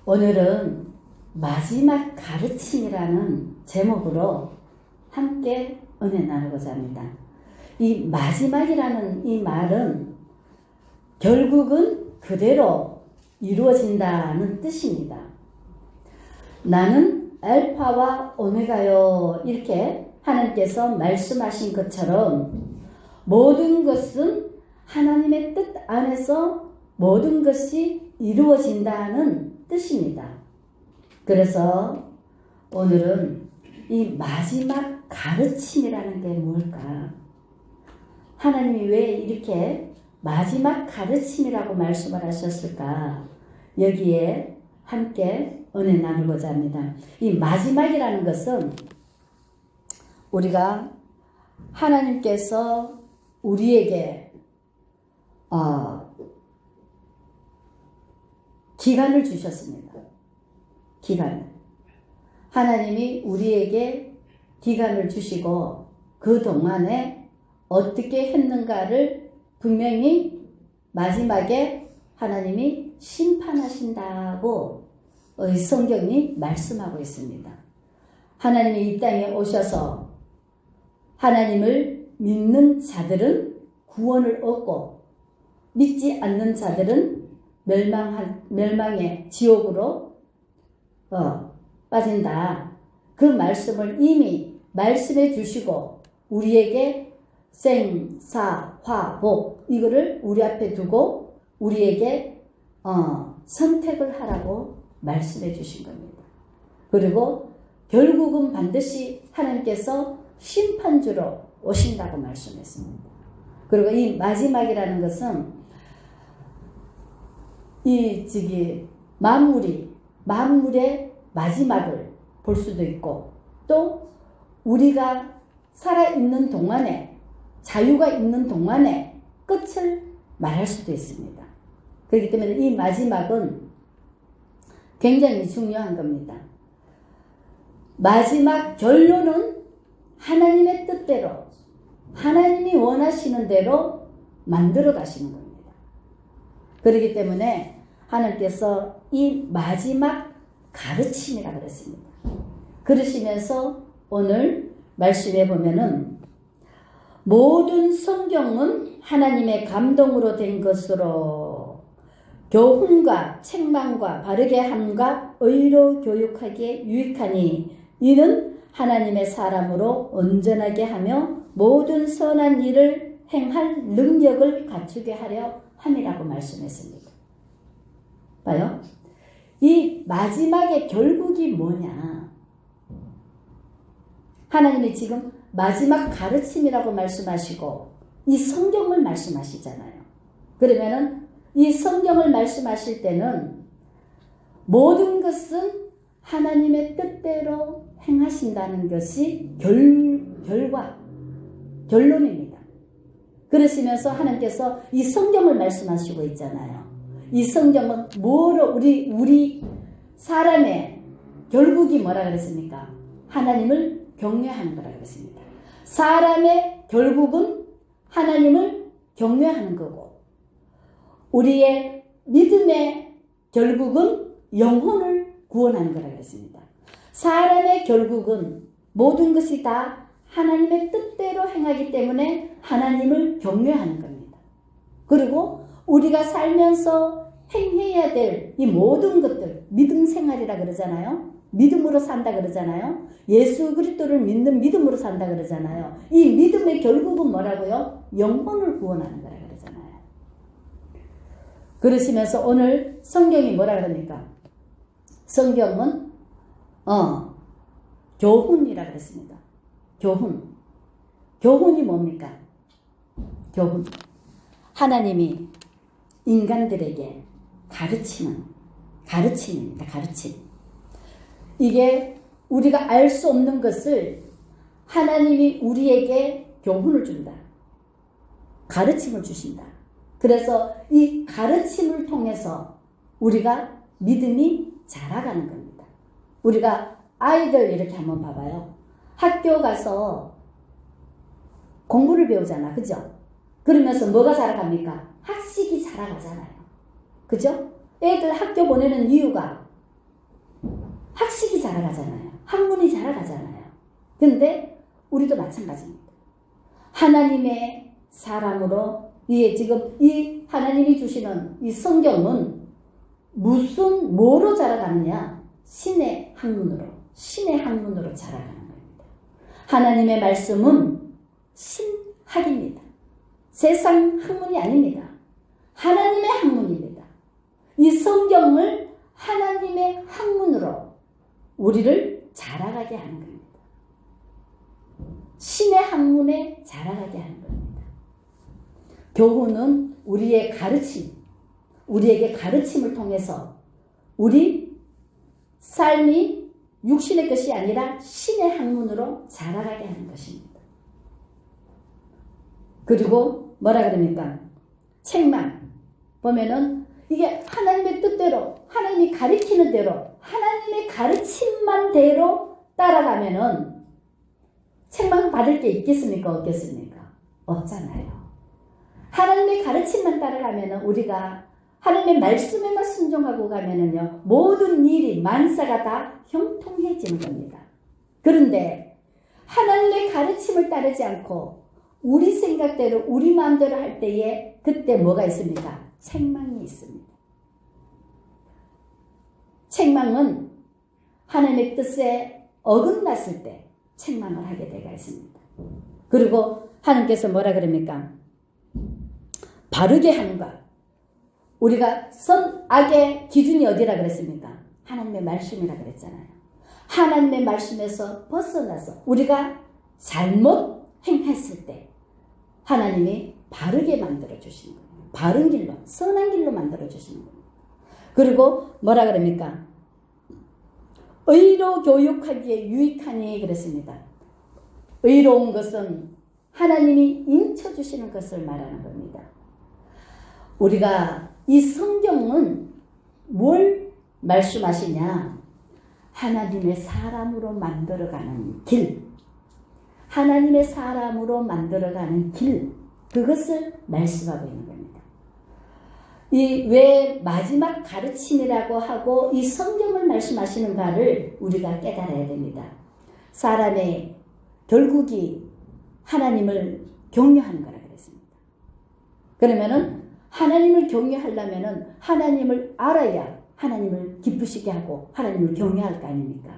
오늘은 마지막 가르침이라는 제목으로 함께 은혜 나누고자 합니다. 이 마지막이라는 이 말은 결국은 그대로 이루어진다는 뜻입니다. 나는 알파와 오메가요, 이렇게 하나님께서 말씀하신 것처럼 모든 것은 하나님의 뜻 안에서 모든 것이 이루어진다는 뜻입니다. 그래서 오늘은 이 마지막 가르침이라는 게 뭘까? 하나님이 왜 이렇게 마지막 가르침이라고 말씀을 하셨을까? 여기에 함께 은혜 나누고자 합니다. 이 마지막이라는 것은 우리가 하나님께서 우리에게 기간을 주셨습니다. 기간. 하나님이 우리에게 기간을 주시고 그 동안에 어떻게 했는가를 분명히 마지막에 하나님이 심판하신다고 성경이 말씀하고 있습니다. 하나님이 이 땅에 오셔서 하나님을 믿는 자들은 구원을 얻고 믿지 않는 자들은 멸망의 지옥으로 빠진다. 그 말씀을 이미 말씀해 주시고 우리에게 생사화복 이거를 우리 앞에 두고 우리에게 선택을 하라고 말씀해 주신 겁니다. 그리고 결국은 반드시 하나님께서 심판주로 오신다고 말씀했습니다. 그리고 이 마지막이라는 것은 만물의 마지막을 볼 수도 있고 또 우리가 살아있는 동안에 자유가 있는 동안에 끝을 말할 수도 있습니다. 그렇기 때문에 이 마지막은 굉장히 중요한 겁니다. 마지막 결론은 하나님의 뜻대로 하나님이 원하시는 대로 만들어 가시는 겁니다. 그렇기 때문에 하나님께서 이 마지막 가르침이라고 그랬습니다. 그러시면서 오늘 말씀해 보면은 모든 성경은 하나님의 감동으로 된 것으로 교훈과 책망과 바르게 함과 의로 교육하기에 유익하니 이는 하나님의 사람으로 온전하게 하며 모든 선한 일을 행할 능력을 갖추게 하려 함이라고 말씀했습니다. 봐요. 이 마지막의 결국이 뭐냐? 하나님이 지금 마지막 가르침이라고 말씀하시고 이 성경을 말씀하시잖아요. 그러면은 이 성경을 말씀하실 때는 모든 것은 하나님의 뜻대로 행하신다는 것이 결론입니다. 그러시면서 하나님께서 이 성경을 말씀하시고 있잖아요. 이 성경은 뭐로 우리 사람의 결국이 뭐라 그랬습니까? 하나님을 경외하는 거라 그랬습니다. 사람의 결국은 하나님을 경외하는 거고 우리의 믿음의 결국은 영혼을 구원하는 거라 그랬습니다. 사람의 결국은 모든 것이 다 하나님의 뜻대로 행하기 때문에 하나님을 경외하는 겁니다. 그리고 우리가 살면서 행해야 될 이 모든 것들, 믿음 생활이라 그러잖아요. 믿음으로 산다 그러잖아요. 예수 그리스도를 믿는 믿음으로 산다 그러잖아요. 이 믿음의 결국은 뭐라고요? 영혼을 구원하는 거라 그러잖아요. 그러시면서 오늘 성경이 뭐라 그럽니까? 성경은 교훈이라 그랬습니다. 교훈이 뭡니까? 교훈. 하나님이 인간들에게 가르침입니다. 가르침. 이게 우리가 알 수 없는 것을 하나님이 우리에게 교훈을 준다. 가르침을 주신다. 그래서 이 가르침을 통해서 우리가 믿음이 자라가는 겁니다. 우리가 아이들 이렇게 한번 봐봐요. 학교 가서 공부를 배우잖아. 그죠? 그러면서 뭐가 자라갑니까? 학식이 자라가잖아요. 그죠? 애들 학교 보내는 이유가 학식이 자라가잖아요. 학문이 자라가잖아요. 근데 우리도 마찬가지입니다. 하나님의 사람으로 지금 이 하나님이 주시는 이 성경은 뭐로 자라가느냐? 신의 학문으로 자라가는 겁니다. 하나님의 말씀은 신학입니다. 세상 학문이 아닙니다. 하나님의 학문입니다. 이 성경을 하나님의 학문으로 우리를 자라가게 하는 겁니다. 신의 학문에 자라가게 하는 겁니다. 교훈은 우리에게 가르침을 통해서 우리 삶이 육신의 것이 아니라 신의 학문으로 자라가게 하는 것입니다. 그리고 뭐라 그럽니까? 책망 보면은 이게 하나님의 뜻대로, 하나님이 가르치는 대로, 하나님의 가르침만 대로 따라가면은 책망 받을 게 있겠습니까? 없겠습니까? 없잖아요. 하나님의 가르침만 따라가면은 우리가 하나님의 말씀에만 순종하고 가면은요, 모든 일이 만사가 다 형통해지는 겁니다. 그런데 하나님의 가르침을 따르지 않고 우리 생각대로 우리 마음대로 할 때에 그때 뭐가 있습니까? 책망이 있습니다. 책망은 하나님의 뜻에 어긋났을 때 책망을 하게 되가 있습니다. 그리고 하나님께서 뭐라 그럽니까? 바르게 함과 우리가 선악의 기준이 어디라 그랬습니까? 하나님의 말씀이라 그랬잖아요. 하나님의 말씀에서 벗어나서 우리가 잘못 행했을 때 하나님이 바르게 만들어 주시는 거예요. 바른 길로, 선한 길로 만들어 주시는 거예요. 그리고 뭐라 그럽니까? 의로 교육하기에 유익하니 그랬습니다. 의로운 것은 하나님이 인쳐 주시는 것을 말하는 겁니다. 우리가 이 성경은 뭘 말씀하시냐? 하나님의 사람으로 만들어가는 길, 하나님의 사람으로 만들어가는 길, 그것을 말씀하고 있는 겁니다. 이 왜 마지막 가르침이라고 하고 이 성경을 말씀하시는가를 우리가 깨달아야 됩니다. 사람의 결국이 하나님을 경외하는 거라 그랬습니다. 그러면은 하나님을 경외하려면은 하나님을 알아야 하나님을 기쁘시게 하고 하나님을 경외할 거 아닙니까?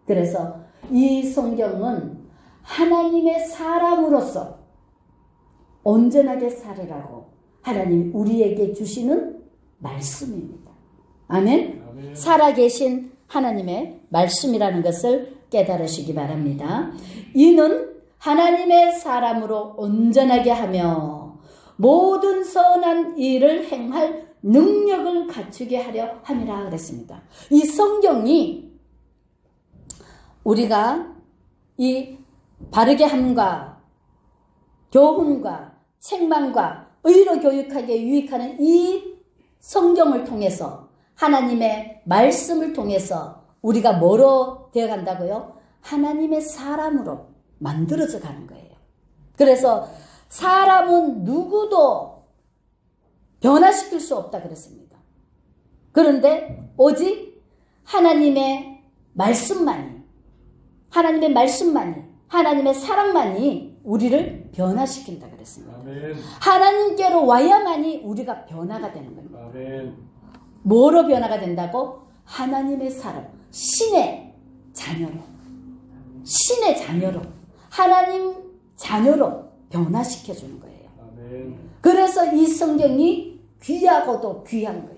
그래서 이 성경은 하나님의 사람으로서 온전하게 살으라고 하나님 우리에게 주시는 말씀입니다. 아멘? 아멘. 살아계신 하나님의 말씀이라는 것을 깨달으시기 바랍니다. 이는 하나님의 사람으로 온전하게 하며 모든 선한 일을 행할 능력을 갖추게 하려 함이라 그랬습니다. 이 성경이 우리가 이 바르게 함과 교훈과 책망과 의로 교육하게 유익하는 이 성경을 통해서 하나님의 말씀을 통해서 우리가 뭐로 되어간다고요? 하나님의 사람으로 만들어져 가는 거예요. 그래서 사람은 누구도 변화시킬 수 없다 그랬습니다. 그런데 오직 하나님의 말씀만이, 하나님의 사랑만이 우리를 변화시킨다 그랬습니다. 아멘. 하나님께로 와야만이 우리가 변화가 되는 겁니다. 아멘. 뭐로 변화가 된다고? 하나님의 사람, 신의 자녀로, 하나님 자녀로 변화시켜주는 거예요. 아멘. 그래서 이 성경이 귀하고도 귀한 거예요.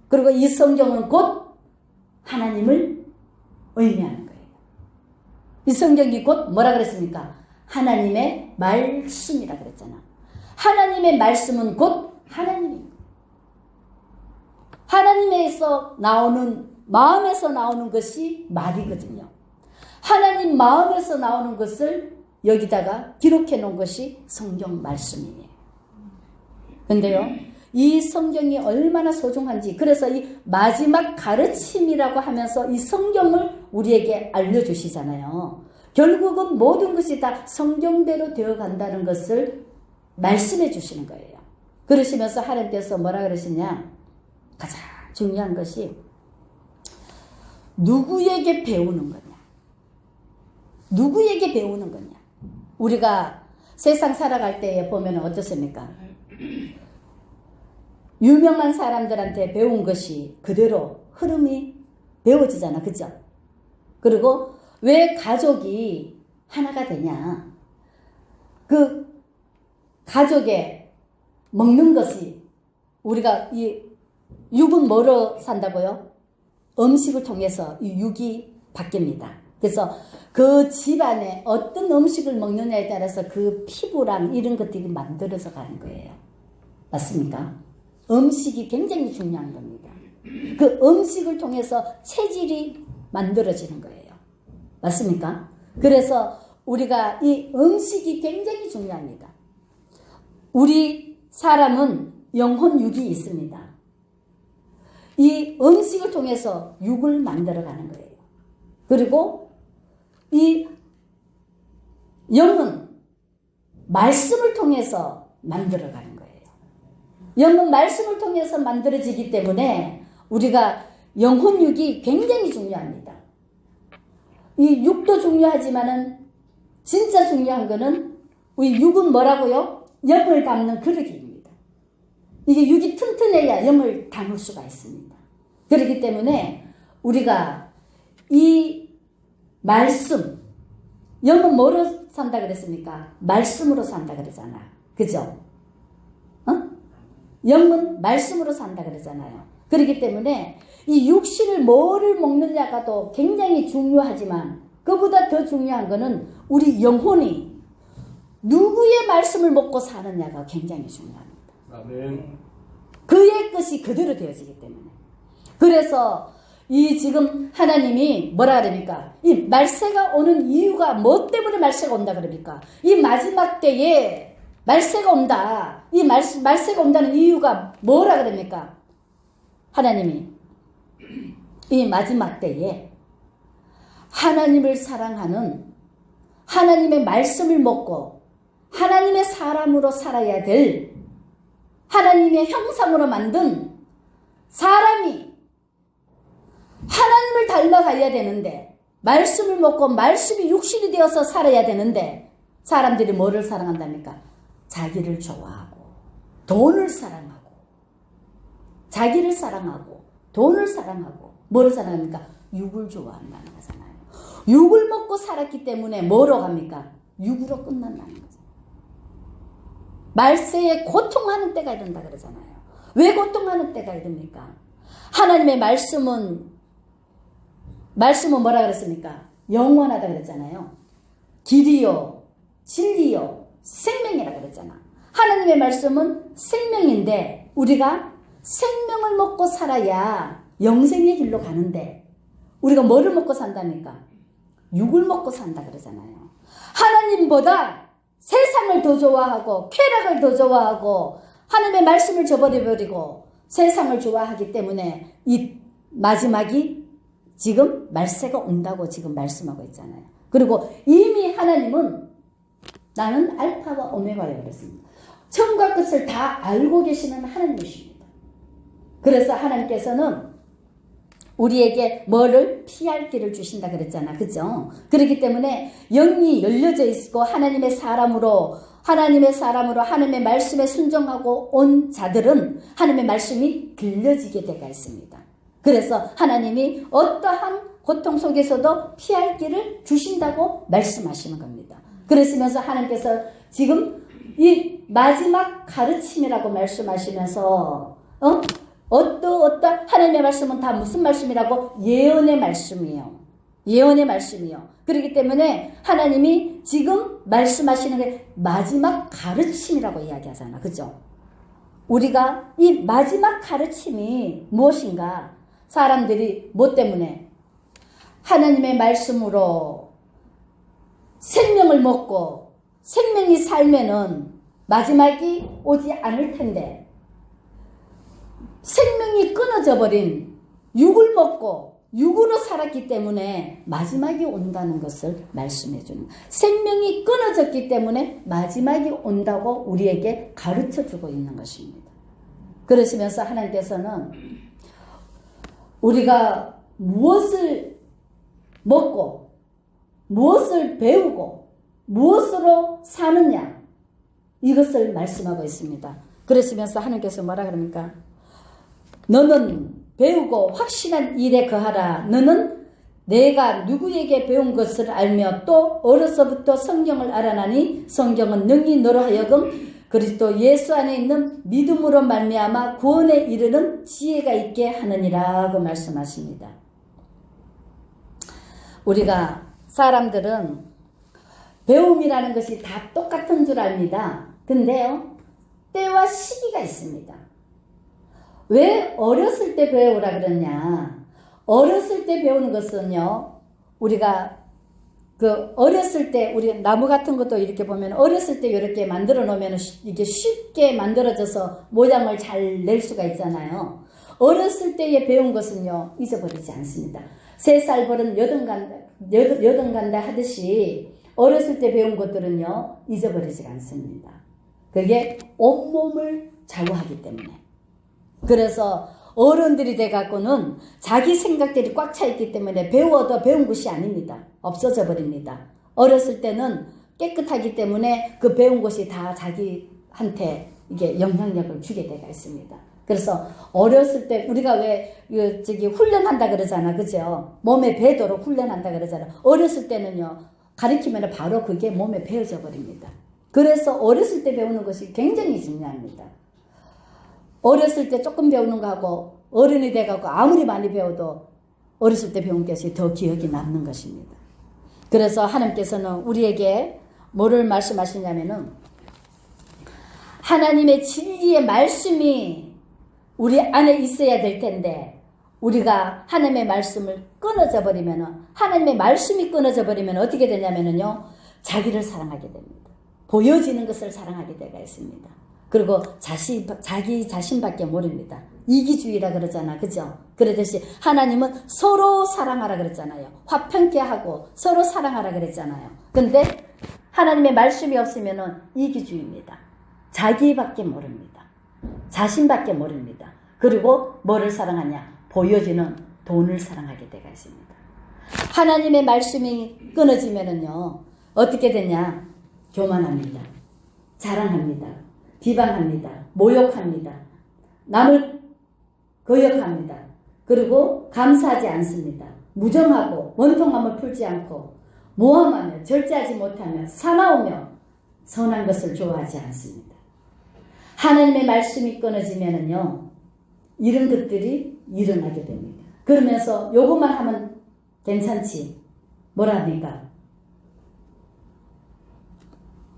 그리고 이 성경은 곧 하나님을 의미하는 거예요. 이 성경이 곧 뭐라 그랬습니까? 하나님의 말씀이라 그랬잖아. 하나님의 말씀은 곧 하나님입니다. 하나님에서 나오는, 마음에서 나오는 것이 말이거든요. 하나님 마음에서 나오는 것을 여기다가 기록해 놓은 것이 성경 말씀이에요. 근데요, 이 성경이 얼마나 소중한지, 그래서 이 마지막 가르침이라고 하면서 이 성경을 우리에게 알려주시잖아요. 결국은 모든 것이 다 성경대로 되어 간다는 것을 말씀해 주시는 거예요. 그러시면서 하나님께서 뭐라 그러시냐? 가장 중요한 것이 누구에게 배우는 거냐? 누구에게 배우는 거냐? 우리가 세상 살아갈 때에 보면 어떻습니까? 유명한 사람들한테 배운 것이 그대로 흐름이 배워지잖아. 그죠? 그리고 왜 가족이 하나가 되냐? 그 가족에 먹는 것이 우리가 이 육은 뭐로 산다고요? 음식을 통해서 이 육이 바뀝니다. 그래서 그 집안에 어떤 음식을 먹느냐에 따라서 그 피부랑 이런 것들이 만들어져 가는 거예요. 맞습니까? 음식이 굉장히 중요한 겁니다. 그 음식을 통해서 체질이 만들어지는 거예요. 맞습니까? 그래서 우리가 이 음식이 굉장히 중요합니다. 우리 사람은 영혼 육이 있습니다. 이 음식을 통해서 육을 만들어가는 거예요. 그리고 이 영은 말씀을 통해서 만들어가는 거예요. 영은 말씀을 통해서 만들어지기 때문에 우리가 영혼 육이 굉장히 중요합니다. 이 육도 중요하지만은 진짜 중요한 거는 우리 육은 뭐라고요? 영을 담는 그릇입니다. 이게 육이 튼튼해야 영을 담을 수가 있습니다. 그렇기 때문에 우리가 이 말씀, 영은 뭐로 산다 그랬습니까? 말씀으로 산다 그러잖아. 그죠? 영은 말씀으로 산다 그러잖아요. 그렇기 때문에 이 육신을 뭐를 먹느냐가 또 굉장히 중요하지만 그보다 더 중요한 거는 우리 영혼이 누구의 말씀을 먹고 사느냐가 굉장히 중요합니다. 아멘. 그의 것이 그대로 되어지기 때문에. 그래서 이 지금 하나님이 뭐라 그럽니까? 이 말세가 오는 이유가 뭐 때문에 말세가 온다 그럽니까? 이 마지막 때에 말세가 온다. 이 말세가 온다는 이유가 뭐라 그럽니까? 하나님이 이 마지막 때에 하나님을 사랑하는 하나님의 말씀을 먹고 하나님의 사람으로 살아야 될 하나님의 형상으로 만든 사람이 하나님을 닮아가야 되는데 말씀을 먹고 말씀이 육신이 되어서 살아야 되는데 사람들이 뭐를 사랑한답니까? 자기를 좋아하고 돈을 사랑하고 자기를 사랑하고 돈을 사랑하고 뭐를 사랑합니까? 육을 좋아한다는 거잖아요. 육을 먹고 살았기 때문에 뭐로 갑니까? 육으로 끝난다는 거죠. 말세에 고통하는 때가 이른다 그러잖아요. 왜 고통하는 때가 이릅니까? 하나님의 말씀은 뭐라 그랬습니까? 영원하다 그랬잖아요. 길이요, 진리요, 생명이라 그랬잖아. 하나님의 말씀은 생명인데 우리가 생명을 먹고 살아야 영생의 길로 가는데 우리가 뭐를 먹고 산답니까? 육을 먹고 산다 그러잖아요. 하나님보다 세상을 더 좋아하고 쾌락을 더 좋아하고 하나님의 말씀을 저버려버리고 세상을 좋아하기 때문에 이 마지막이 지금 말세가 온다고 지금 말씀하고 있잖아요. 그리고 이미 하나님은 나는 알파와 오메가예요 그랬습니다. 처음과 끝을 다 알고 계시는 하나님이십니다. 그래서 하나님께서는 우리에게 뭐를 피할 길을 주신다 그랬잖아. 그죠? 그렇기 때문에 영이 열려져 있고 하나님의 사람으로 하나님의 말씀에 순종하고 온 자들은 하나님의 말씀이 들려지게 되어 있습니다. 그래서 하나님이 어떠한 고통 속에서도 피할 길을 주신다고 말씀하시는 겁니다. 그러시면서 하나님께서 지금 이 마지막 가르침이라고 말씀하시면서 어떠한 하나님의 말씀은 다 무슨 말씀이라고? 예언의 말씀이에요. 예언의 말씀이요. 그렇기 때문에 하나님이 지금 말씀하시는 게 마지막 가르침이라고 이야기하잖아. 그죠? 우리가 이 마지막 가르침이 무엇인가? 사람들이 뭐 때문에? 하나님의 말씀으로 생명을 먹고 생명이 살면은 마지막이 오지 않을 텐데 생명이 끊어져 버린 육을 먹고 육으로 살았기 때문에 마지막이 온다는 것을 말씀해 주는 생명이 끊어졌기 때문에 마지막이 온다고 우리에게 가르쳐 주고 있는 것입니다. 그러시면서 하나님께서는 우리가 무엇을 먹고 무엇을 배우고 무엇으로 사느냐 이것을 말씀하고 있습니다. 그러시면서 하나님께서 뭐라 그럽니까? 너는 배우고 확신한 일에 거하라. 너는 내가 누구에게 배운 것을 알며 또 어려서부터 성경을 알아나니 성경은 능히 너로 하여금 그리스도 예수 안에 있는 믿음으로 말미암아 구원에 이르는 지혜가 있게 하느니라고 말씀하십니다. 우리가 사람들은 배움이라는 것이 다 똑같은 줄 압니다. 근데요, 때와 시기가 있습니다. 왜 어렸을 때 배우라 그러냐? 어렸을 때 배우는 것은요, 우리가 어렸을 때 우리 나무 같은 것도 이렇게 보면 어렸을 때 이렇게 만들어 놓으면 이게 쉽게 만들어져서 모양을 잘 낼 수가 있잖아요. 어렸을 때에 배운 것은요, 잊어버리지 않습니다. 3살 버른 여든 간다 하듯이 어렸을 때 배운 것들은요, 잊어버리지 않습니다. 그게 온몸을 좌우하기 때문에. 그래서 어른들이 돼갖고는 자기 생각들이 꽉 차 있기 때문에 배워도 배운 것이 아닙니다. 없어져 버립니다. 어렸을 때는 깨끗하기 때문에 그 배운 것이 다 자기한테 이게 영향력을 주게 되어 있습니다. 그래서 어렸을 때 우리가 왜 훈련한다 그러잖아, 그죠? 몸에 배도록 훈련한다 그러잖아. 어렸을 때는요, 가르치면 바로 그게 몸에 배어져 버립니다. 그래서 어렸을 때 배우는 것이 굉장히 중요합니다. 어렸을 때 조금 배우는 거하고 어른이 돼가고 아무리 많이 배워도 어렸을 때 배운 것이 더 기억이 남는 것입니다. 그래서 하나님께서는 우리에게 뭐를 말씀하시냐면은 하나님의 진리의 말씀이 우리 안에 있어야 될 텐데 우리가 하나님의 말씀을 끊어져 버리면은 하나님의 말씀이 끊어져 버리면 어떻게 되냐면은요, 자기를 사랑하게 됩니다. 보여지는 것을 사랑하게 되가 있습니다. 그리고 자기 자신밖에 모릅니다. 이기주의라 그러잖아, 그죠? 그러듯이 하나님은 서로 사랑하라 그랬잖아요. 화평케 하고 서로 사랑하라 그랬잖아요. 근데 하나님의 말씀이 없으면은 이기주의입니다. 자기밖에 모릅니다. 자신밖에 모릅니다. 그리고 뭐를 사랑하냐? 보여지는 돈을 사랑하게 되가 있습니다. 하나님의 말씀이 끊어지면은요, 어떻게 되냐? 교만합니다. 자랑합니다. 비방합니다. 모욕합니다. 남을 거역합니다. 그리고 감사하지 않습니다. 무정하고 원통함을 풀지 않고 모함하며 절제하지 못하며 사나우며 선한 것을 좋아하지 않습니다. 하나님의 말씀이 끊어지면은요, 이런 것들이 일어나게 됩니다. 그러면서 요것만 하면 괜찮지. 뭐랍니까?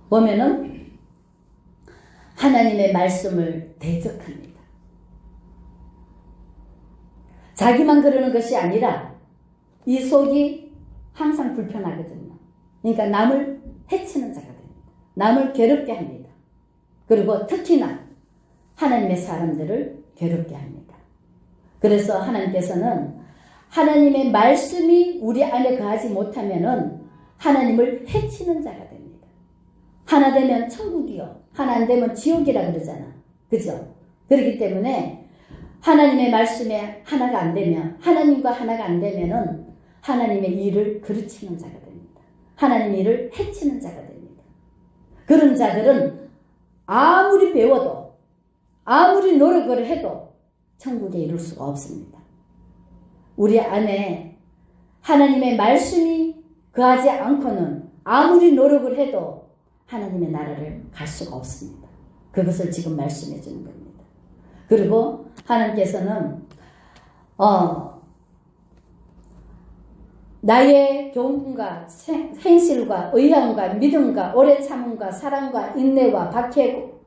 보면은 하나님의 말씀을 대적합니다. 자기만 그러는 것이 아니라 이 속이 항상 불편하거든요. 그러니까 남을 해치는 자가 됩니다. 남을 괴롭게 합니다. 그리고 특히나 하나님의 사람들을 괴롭게 합니다. 그래서 하나님께서는 하나님의 말씀이 우리 안에 거하지 못하면은 하나님을 해치는 자가 됩니다. 하나 되면 천국이요, 하나 안 되면 지옥이라 그러잖아, 그죠? 그렇기 때문에 하나님의 말씀에 하나가 안 되면, 하나님과 하나가 안 되면은 하나님의 일을 그르치는 자가 됩니다. 하나님의 일을 해치는 자가 됩니다. 그런 자들은 아무리 배워도 아무리 노력을 해도 천국에 이룰 수가 없습니다. 우리 안에 하나님의 말씀이 거하지 않고는 아무리 노력을 해도 하나님의 나라를 갈 수가 없습니다. 그것을 지금 말씀해 주는 겁니다. 그리고 하나님께서는 나의 교훈과 행실과 의향과 믿음과 오래 참음과 사랑과 인내와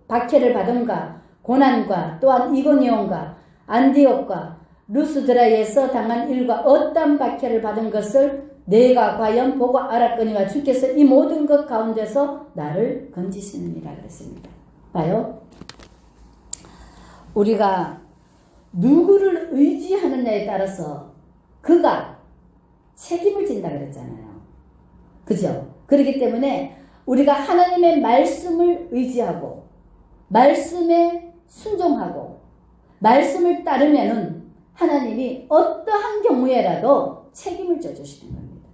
박해를 받음과 고난과 또한 이고니온과 안디옥과 루스드라에서 당한 일과 어떤 박해를 받은 것을 내가 과연 보고 알았거니와 주께서 이 모든 것 가운데서 나를 건지시느니라 그랬습니다. 봐요. 우리가 누구를 의지하느냐에 따라서 그가 책임을 진다 그랬잖아요. 그죠? 그렇기 때문에 우리가 하나님의 말씀을 의지하고 말씀에 순종하고 말씀을 따르면은 하나님이 어떠한 경우에라도 책임을 져주시는 겁니다.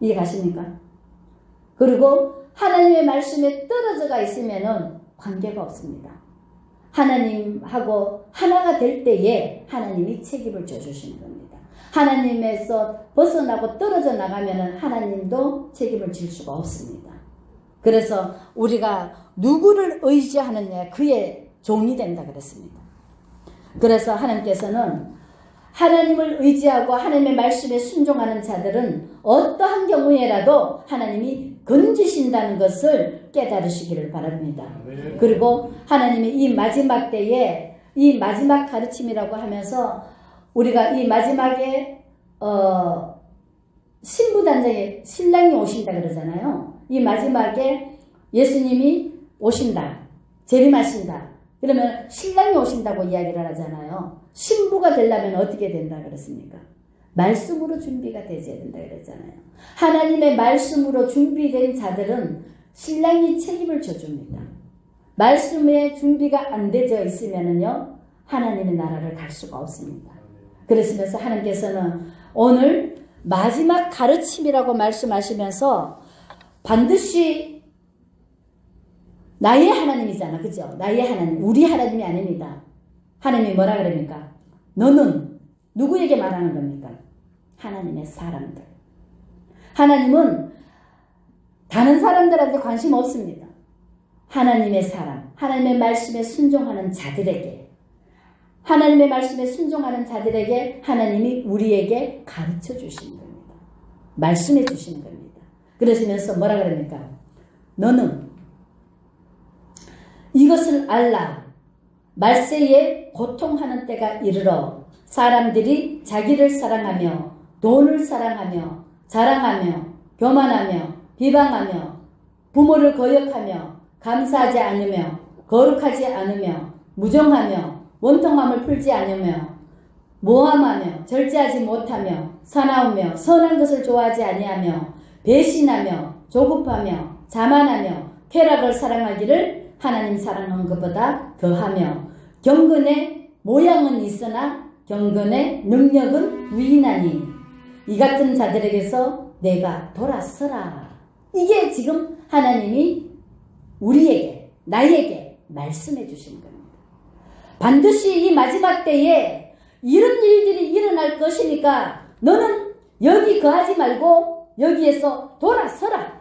이해가십니까? 그리고 하나님의 말씀에 떨어져가 있으면은 관계가 없습니다. 하나님하고 하나가 될 때에 하나님이 책임을 져주시는 겁니다. 하나님에서 벗어나고 떨어져 나가면은 하나님도 책임을 질 수가 없습니다. 그래서 우리가 누구를 의지하느냐 그의 종이 된다 그랬습니다. 그래서 하나님께서는 하나님을 의지하고 하나님의 말씀에 순종하는 자들은 어떠한 경우에라도 하나님이 건지신다는 것을 깨달으시기를 바랍니다. 그리고 하나님이 이 마지막 때에 이 마지막 가르침이라고 하면서 우리가 이 마지막에 신부단장에 신랑이 오신다 그러잖아요. 이 마지막에 예수님이 오신다, 재림하신다. 그러면 신랑이 오신다고 이야기를 하잖아요. 신부가 되려면 어떻게 된다 그랬습니까? 말씀으로 준비가 되어야 된다 그랬잖아요. 하나님의 말씀으로 준비된 자들은 신랑이 책임을 져줍니다. 말씀에 준비가 안 되어 있으면요 하나님의 나라를 갈 수가 없습니다. 그랬으면서 하나님께서는 오늘 마지막 가르침이라고 말씀하시면서 반드시 나의 하나님이잖아. 그죠? 나의 하나님. 우리 하나님이 아닙니다. 하나님이 뭐라 그럽니까? 너는 누구에게 말하는 겁니까? 하나님의 사람들. 하나님은 다른 사람들한테 관심 없습니다. 하나님의 사람, 하나님의 말씀에 순종하는 자들에게, 하나님의 말씀에 순종하는 자들에게 하나님이 우리에게 가르쳐 주시는 겁니다. 말씀해 주시는 겁니다. 그러시면서 뭐라 그럽니까? 너는 이것을 알라. 말세에 고통하는 때가 이르러 사람들이 자기를 사랑하며 돈을 사랑하며 자랑하며 교만하며 비방하며 부모를 거역하며 감사하지 않으며 거룩하지 않으며 무정하며 원통함을 풀지 않으며 모함하며 절제하지 못하며 사나우며 선한 것을 좋아하지 아니하며 배신하며 조급하며 자만하며 쾌락을 사랑하기를 하나님 사랑하는 것보다 더하며 경건의 모양은 있으나 경건의 능력은 위인하니 이 같은 자들에게서 내가 돌아서라. 이게 지금 하나님이 우리에게 나에게 말씀해 주시는 겁니다. 반드시 이 마지막 때에 이런 일들이 일어날 것이니까 너는 여기 거하지 말고 여기에서 돌아서라.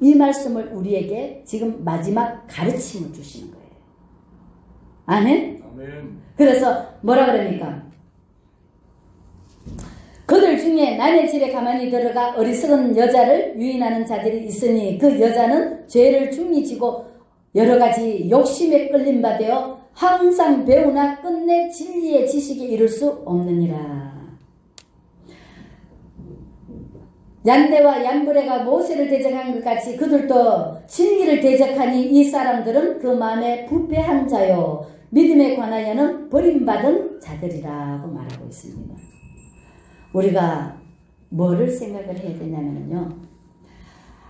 이 말씀을 우리에게 지금 마지막 가르침을 주시는 거예요. 아멘? 아멘. 그래서 뭐라 그럽니까? 그들 중에 남의 집에 가만히 들어가 어리석은 여자를 유인하는 자들이 있으니 그 여자는 죄를 중히 지고 여러 가지 욕심에 끌림 바 되어 항상 배우나 끝내 진리의 지식에 이를 수 없느니라. 얀데와 얀브레가 모세를 대적한 것 같이 그들도 진리를 대적하니 이 사람들은 그 마음에 부패한 자요 믿음에 관하여는 버림받은 자들이라고 말하고 있습니다. 우리가 뭐를 생각을 해야 되냐면요,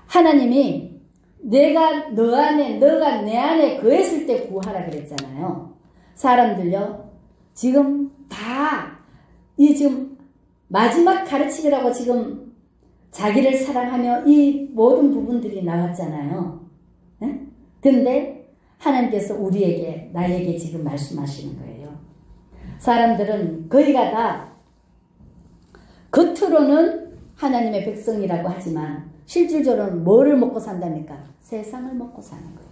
하나님이 내가 너 안에, 너가 내 안에 거했을 때 구하라 그랬잖아요. 사람들요 지금 다 이 지금 마지막 가르침이라고 지금 자기를 사랑하며 이 모든 부분들이 나왔잖아요. 네? 근데 하나님께서 우리에게, 나에게 지금 말씀하시는 거예요. 사람들은 거의가 다 겉으로는 하나님의 백성이라고 하지만 실질적으로는 뭐를 먹고 산답니까? 세상을 먹고 사는 거예요.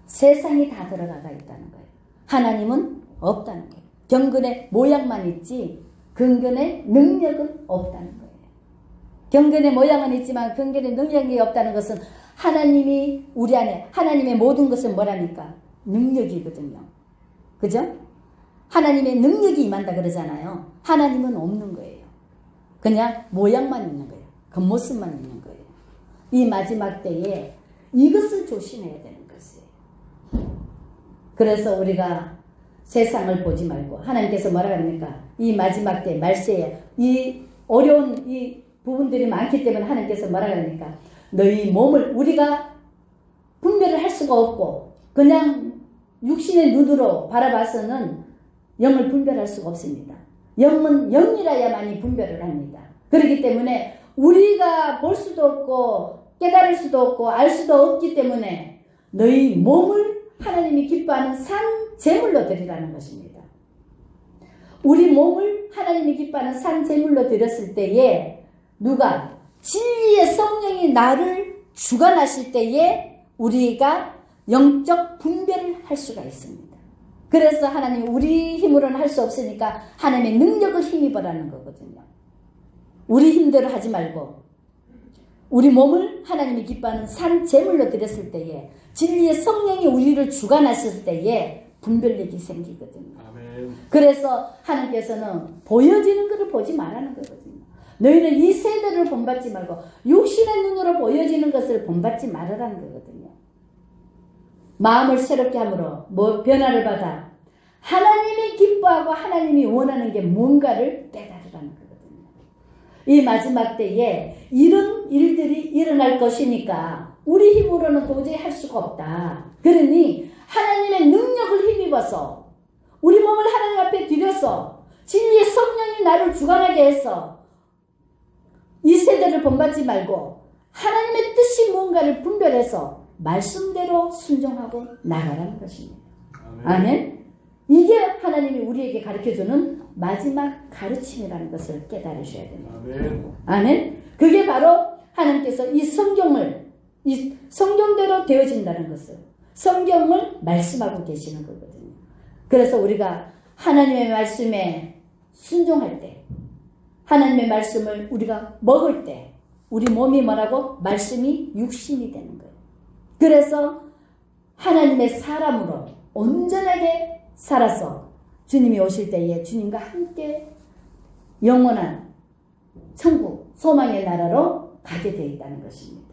세상이 다 들어가가 있다는 거예요. 하나님은 없다는 거예요. 경건의 모양만 있지 근근의 능력은 없다는 거예요. 경건의 모양은 있지만 근근의 능력이 없다는 것은 하나님이 우리 안에, 하나님의 모든 것은 뭐랍니까? 능력이거든요. 그죠? 하나님의 능력이 임한다 그러잖아요. 하나님은 없는 거예요. 그냥 모양만 있는 거예요. 겉모습만 있는 거예요. 이 마지막 때에 이것을 조심해야 되는 것이에요. 그래서 우리가 세상을 보지 말고 하나님께서 뭐라 합니까? 이 마지막 때 말세에 이 어려운 이 부분들이 많기 때문에 하나님께서 뭐라 합니까? 너희 몸을 우리가 분별을 할 수가 없고 그냥 육신의 눈으로 바라봐서는 영을 분별할 수가 없습니다. 영은 영이라야만이 분별을 합니다. 그렇기 때문에 우리가 볼 수도 없고 깨달을 수도 없고 알 수도 없기 때문에 너희 몸을 하나님이 기뻐하는 산 제물로 드리라는 것입니다. 우리 몸을 하나님이 기뻐하는 산 제물로 드렸을 때에 누가 진리의 성령이 나를 주관하실 때에 우리가 영적 분별을 할 수가 있습니다. 그래서 하나님이 우리 힘으로는 할 수 없으니까 하나님의 능력을 힘입어라는 거거든요. 우리 힘대로 하지 말고 우리 몸을 하나님이 기뻐하는 산 제물로 드렸을 때에 진리의 성령이 우리를 주관하실 때에 분별력이 생기거든요. 아멘. 그래서 하나님께서는 보여지는 것을 보지 말라는 거거든요. 너희는 이 세대를 본받지 말고 육신의 눈으로 보여지는 것을 본받지 말으라는 거거든요. 마음을 새롭게 함으로 변화를 받아 하나님이 기뻐하고 하나님이 원하는 게 뭔가를 깨달으라는 거거든요. 이 마지막 때에 이런 일들이 일어날 것이니까 우리 힘으로는 도저히 할 수가 없다. 그러니 하나님의 능력을 힘입어서 우리 몸을 하나님 앞에 드려서 진리의 성령이 나를 주관하게 해서 이 세대를 본받지 말고 하나님의 뜻이 뭔가를 분별해서 말씀대로 순종하고 나가라는 것입니다. 아멘. 이게 하나님이 우리에게 가르쳐주는 마지막 가르침이라는 것을 깨달으셔야 됩니다. 아멘. 아멘. 그게 바로 하나님께서 이 성경대로 되어진다는 것을 성경을 말씀하고 계시는 거거든요. 그래서 우리가 하나님의 말씀에 순종할 때 하나님의 말씀을 우리가 먹을 때 우리 몸이 뭐라고? 말씀이 육신이 되는 거예요. 그래서 하나님의 사람으로 온전하게 살아서 주님이 오실 때에 주님과 함께 영원한 천국 소망의 나라로 가게 되어 있다는 것입니다.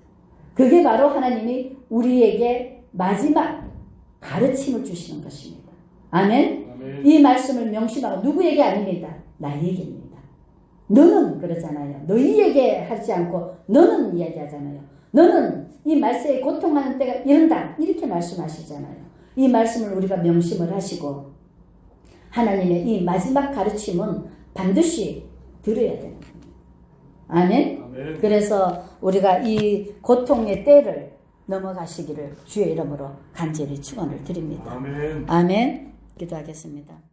그게 바로 하나님이 우리에게 마지막 가르침을 주시는 것입니다. 아멘. 아멘. 이 말씀을 명심하고 누구에게 아닙니다. 나에게입니다. 너는 그러잖아요. 너희에게 하지 않고 너는 이야기하잖아요. 너는 이 말세에 고통하는 때가 이른다. 이렇게 말씀하시잖아요. 이 말씀을 우리가 명심을 하시고 하나님의 이 마지막 가르침은 반드시 들어야 되는 겁니다. 아멘. 아멘. 그래서 우리가 이 고통의 때를 넘어가시기를 주의 이름으로 간절히 축원을 드립니다. 아멘. 아멘. 기도하겠습니다.